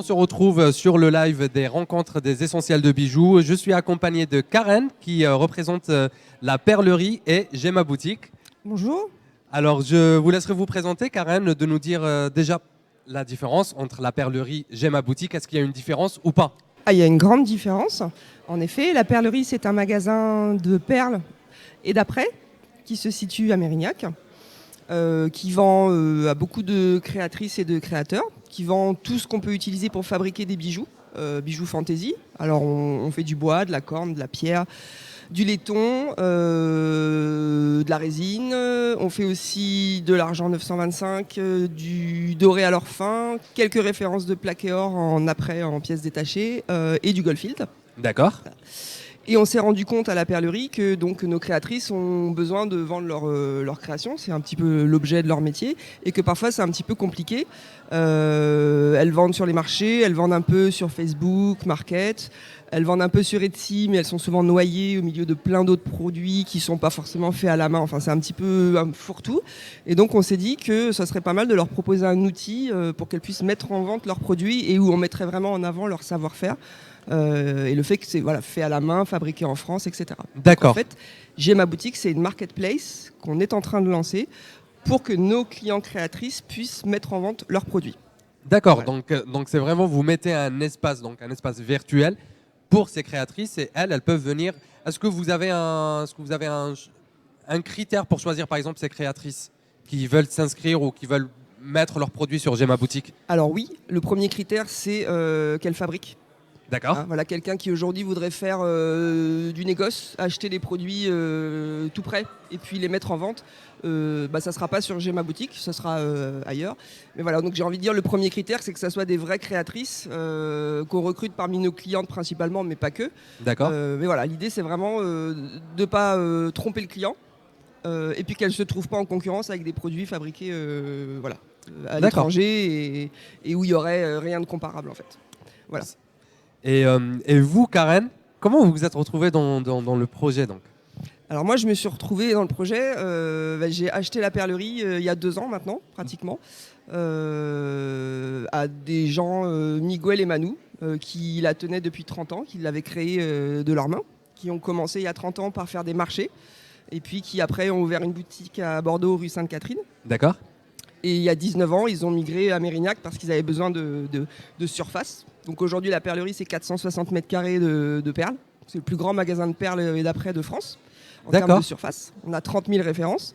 se retrouve sur le live des rencontres des essentiels de bijoux. Je suis accompagné de Karen qui représente la perlerie et Gemma Boutique. Bonjour. Alors, je vous laisserai vous présenter, Karen, de nous dire déjà la différence entre la perlerie et Gemma Boutique. Est-ce qu'il y a une différence ou pas? Il y a une grande différence. En effet, la perlerie, c'est un magasin de perles et d'apprêt qui se situe à Mérignac, qui vend à beaucoup de créatrices et de créateurs, qui vend tout ce qu'on peut utiliser pour fabriquer des bijoux, bijoux fantaisie. Alors, on fait du bois, de la corne, de la pierre, du laiton, de la résine. On fait aussi de l'argent 925, du doré à l'or fin, quelques références de plaqué or en apprêt, en pièces détachées, et du Goldfield. D'accord. Et on s'est rendu compte à la perlerie que donc, nos créatrices ont besoin de vendre leur création, c'est un petit peu l'objet de leur métier, et que parfois c'est un petit peu compliqué. Elles vendent sur les marchés, elles vendent un peu sur Facebook, Market, elles vendent un peu sur Etsy, mais elles sont souvent noyées au milieu de plein d'autres produits qui ne sont pas forcément faits à la main. Enfin, c'est un petit peu un fourre-tout. Et donc on s'est dit que ça serait pas mal de leur proposer un outil pour qu'elles puissent mettre en vente leurs produits et où on mettrait vraiment en avant leur savoir-faire. Et le fait que c'est fait à la main, fabriqué en France, etc. D'accord. En fait, Gemma Boutique, c'est une marketplace qu'on est en train de lancer pour que nos clients créatrices puissent mettre en vente leurs produits. D'accord. Voilà. Donc c'est vraiment, vous mettez un espace virtuel pour ces créatrices et elles peuvent venir. Est-ce que vous avez un critère pour choisir, par exemple, ces créatrices qui veulent s'inscrire ou qui veulent mettre leurs produits sur Gemma Boutique? Alors oui, le premier critère, c'est qu'elles fabriquent. D'accord. Voilà, quelqu'un qui aujourd'hui voudrait faire du négoce, acheter des produits tout prêts et puis les mettre en vente, ça ne sera pas sur Gemma Boutique, ça sera ailleurs. Mais voilà, donc j'ai envie de dire le premier critère, c'est que ça soit des vraies créatrices qu'on recrute parmi nos clientes principalement, mais pas que. D'accord. Mais voilà, l'idée c'est vraiment de ne pas tromper le client et puis qu'elle ne se trouve pas en concurrence avec des produits fabriqués à l'étranger et où il n'y aurait rien de comparable en fait. Voilà. Et vous, Karen, comment vous vous êtes retrouvée dans le projet donc? Alors moi, je me suis retrouvée dans le projet. J'ai acheté la perlerie il y a 2 ans maintenant, pratiquement, à des gens, Miguel et Manu, qui la tenaient depuis 30 ans, qui l'avaient créée de leurs mains, qui ont commencé il y a 30 ans par faire des marchés, et puis qui après ont ouvert une boutique à Bordeaux, rue Sainte-Catherine. D'accord. Et il y a 19 ans, ils ont migré à Mérignac parce qu'ils avaient besoin de surface. Donc aujourd'hui, la perlerie, c'est 460 mètres carrés de perles. C'est le plus grand magasin de perles et d'apprêt de France en termes de surface. On a 30 000 références.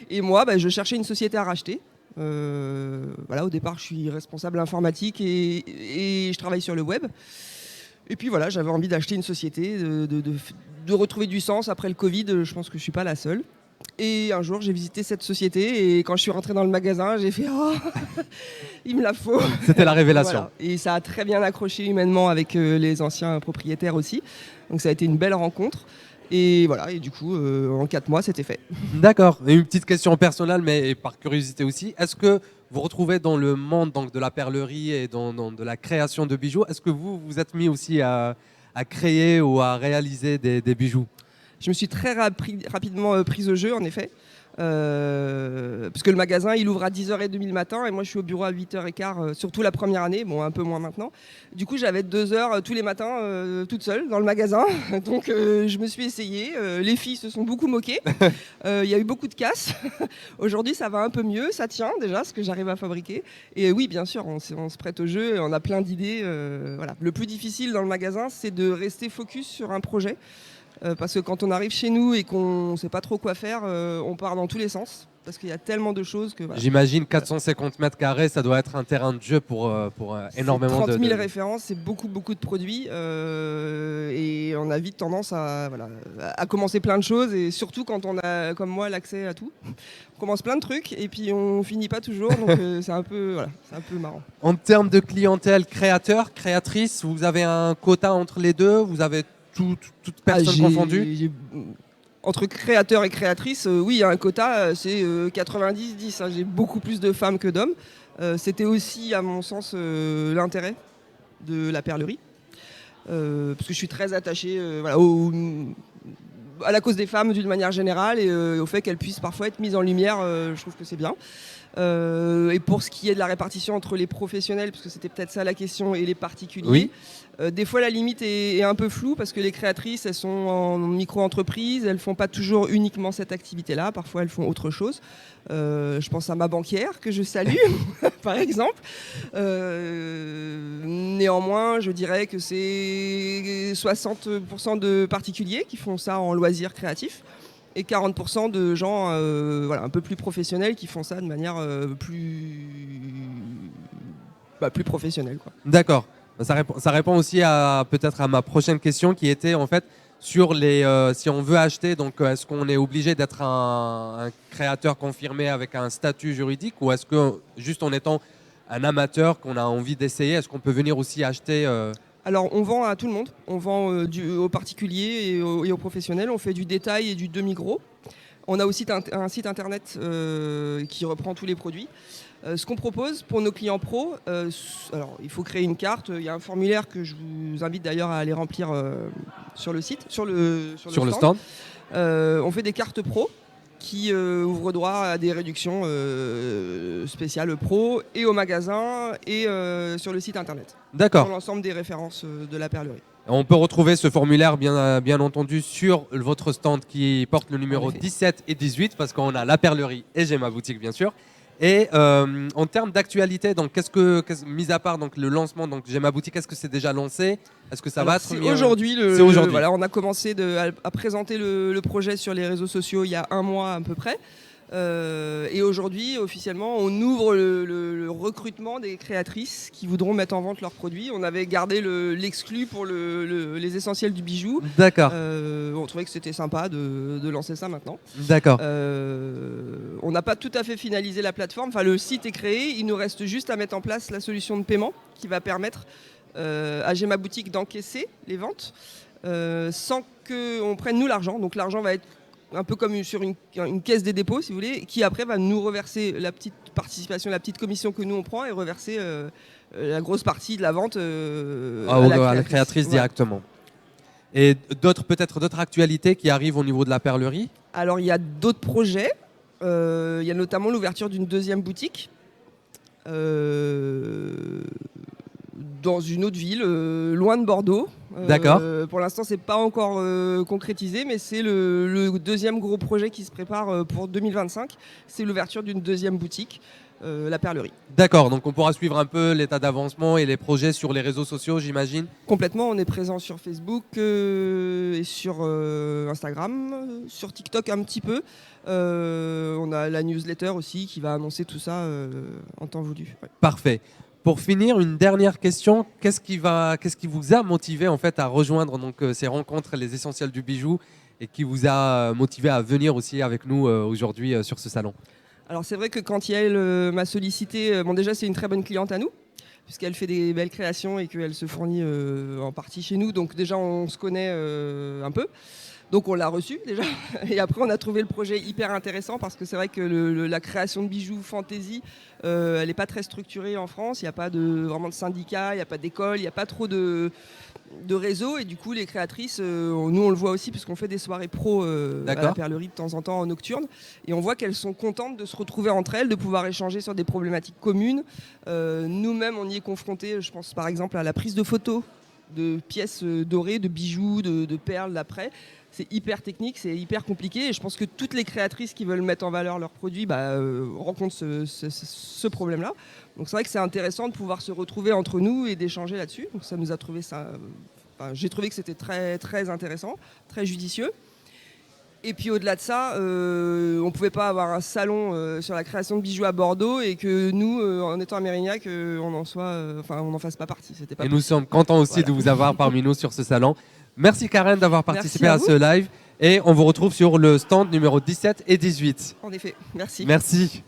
Et moi, je cherchais une société à racheter. Au départ, je suis responsable informatique et je travaille sur le web. Et puis voilà, j'avais envie d'acheter une société, de retrouver du sens après le Covid. Je pense que je ne suis pas la seule. Et un jour, j'ai visité cette société et quand je suis rentré dans le magasin, j'ai fait « Oh, il me la faut !» C'était la révélation. Voilà. Et ça a très bien accroché humainement avec les anciens propriétaires aussi. Donc ça a été une belle rencontre. Et voilà, et du coup, en 4 mois, c'était fait. D'accord. Et une petite question personnelle, mais par curiosité aussi. Est-ce que vous retrouvez dans le monde donc, de la perlerie et de la création de bijoux, est-ce que vous vous êtes mis aussi à créer ou à réaliser des bijoux? Je me suis très rapidement prise au jeu, en effet. Parce que le magasin, il ouvre à 10h30 le matin et moi, je suis au bureau à 8h15, surtout la première année, bon, un peu moins maintenant. Du coup, j'avais 2 heures tous les matins toute seule dans le magasin. Donc, je me suis essayée. Les filles se sont beaucoup moquées. Il y a eu beaucoup de casses. Aujourd'hui, ça va un peu mieux. Ça tient déjà, ce que j'arrive à fabriquer. Et oui, bien sûr, on se prête au jeu et on a plein d'idées. Voilà. Le plus difficile dans le magasin, c'est de rester focus sur un projet. Parce que quand on arrive chez nous et qu'on ne sait pas trop quoi faire, on part dans tous les sens. Parce qu'il y a tellement de choses que... Voilà. J'imagine 450 mètres carrés, ça doit être un terrain de jeu pour énormément de... 30 000 références, c'est beaucoup de produits. Et on a vite tendance à commencer plein de choses. Et surtout quand on a, comme moi, l'accès à tout. On commence plein de trucs et puis on finit pas toujours. Donc c'est un peu marrant. En termes de clientèle créateur, créatrice, vous avez un quota entre les deux? Vous avez toute personne confondue? Entre créateurs et créatrices, oui, il y a un quota, c'est 90-10. J'ai beaucoup plus de femmes que d'hommes. C'était aussi, à mon sens, l'intérêt de la perlerie. Parce que je suis très attachée à la cause des femmes d'une manière générale et au fait qu'elles puissent parfois être mises en lumière, je trouve que c'est bien. Et pour ce qui est de la répartition entre les professionnels, parce que c'était peut-être ça la question, et les particuliers, Oui. Des fois la limite est un peu floue parce que les créatrices, elles sont en micro-entreprise, elles font pas toujours uniquement cette activité-là, parfois elles font autre chose. Je pense à ma banquière que je salue, par exemple. Néanmoins, je dirais que c'est 60% de particuliers qui font ça en loisirs créatifs et 40% de gens voilà, un peu plus professionnels qui font ça de manière plus professionnelle, quoi. D'accord. Ça répond aussi à peut-être à ma prochaine question qui était en fait sur les si on veut acheter, donc est-ce qu'on est obligé d'être un créateur confirmé avec un statut juridique ou est-ce que juste en étant un amateur qu'on a envie d'essayer, est-ce qu'on peut venir aussi acheter Alors, on vend à tout le monde. On vend aux particuliers et aux professionnels. On fait du détail et du demi-gros. On a aussi un site internet qui reprend tous les produits. Ce qu'on propose pour nos clients pros, alors il faut créer une carte. Il y a un formulaire que je vous invite d'ailleurs à aller remplir sur le site, sur le stand. On fait des cartes pro qui ouvrent droit à des réductions spéciales pro et au magasin et sur le site internet. D'accord. Sur l'ensemble des références de la perlerie. On peut retrouver ce formulaire bien entendu sur votre stand qui porte le numéro 17 et 18 parce qu'on a la perlerie et j'ai ma boutique bien sûr. Et en termes d'actualité, donc mis à part donc le lancement, donc j'ai ma boutique, est-ce que c'est déjà lancé? Est-ce que ça va être mis aujourd'hui? C'est aujourd'hui. Voilà, on a commencé à présenter le projet sur les réseaux sociaux il y a un mois à peu près. Et aujourd'hui, officiellement, on ouvre le recrutement des créatrices qui voudront mettre en vente leurs produits. On avait gardé l'exclu pour les essentiels du bijou. D'accord. On trouvait que c'était sympa de lancer ça maintenant. D'accord. On n'a pas tout à fait finalisé la plateforme. Enfin, le site est créé. Il nous reste juste à mettre en place la solution de paiement qui va permettre à J'ai ma boutique d'encaisser les ventes sans qu'on prenne nous l'argent. Donc l'argent va être un peu comme sur une caisse des dépôts, si vous voulez, qui après va nous reverser la petite participation, la petite commission que nous on prend et reverser la grosse partie de la vente à la créatrice directement. Et peut-être d'autres actualités qui arrivent au niveau de la perlerie? Alors il y a d'autres projets. Il y a notamment l'ouverture d'une deuxième boutique dans une autre ville, loin de Bordeaux. D'accord. Pour l'instant, c'est pas encore concrétisé, mais c'est le deuxième gros projet qui se prépare pour 2025. C'est l'ouverture d'une deuxième boutique, la perlerie. D'accord, donc on pourra suivre un peu l'état d'avancement et les projets sur les réseaux sociaux, j'imagine? Complètement, on est présent sur Facebook et sur Instagram, sur TikTok un petit peu. On a la newsletter aussi qui va annoncer tout ça en temps voulu. Ouais. Parfait. Pour finir, une dernière question. Qu'est-ce qui vous a motivé en fait à rejoindre donc, ces rencontres, les essentiels du bijou, et qui vous a motivé à venir aussi avec nous aujourd'hui sur ce salon? Alors c'est vrai que quand Yael m'a sollicité, bon déjà c'est une très bonne cliente à nous, puisqu'elle fait des belles créations et qu'elle se fournit en partie chez nous, donc déjà on se connaît un peu. Donc on l'a reçu déjà et après on a trouvé le projet hyper intéressant parce que c'est vrai que la création de bijoux fantasy, elle n'est pas très structurée en France, il n'y a pas vraiment de syndicat, il n'y a pas d'école, il n'y a pas trop de réseau et du coup les créatrices, nous on le voit aussi puisqu'on fait des soirées pro à la perlerie de temps en temps en nocturne et on voit qu'elles sont contentes de se retrouver entre elles, de pouvoir échanger sur des problématiques communes. Nous-mêmes on y est confrontés, je pense par exemple à la prise de photos de pièces dorées, de bijoux, de perles d'après. C'est hyper technique, c'est hyper compliqué et je pense que toutes les créatrices qui veulent mettre en valeur leurs produits rencontrent ce problème-là. Donc c'est vrai que c'est intéressant de pouvoir se retrouver entre nous et d'échanger là-dessus. Donc ça nous a trouvé ça, j'ai trouvé que c'était très, très intéressant, très judicieux. Et puis au-delà de ça, on ne pouvait pas avoir un salon sur la création de bijoux à Bordeaux et que nous, en étant à Mérignac, on n'en fasse pas partie. C'était pas possible. Nous sommes contents aussi de vous avoir parmi nous sur ce salon. Merci Karen d'avoir participé à ce live et on vous retrouve sur le stand numéro 17 et 18. En effet, merci. Merci.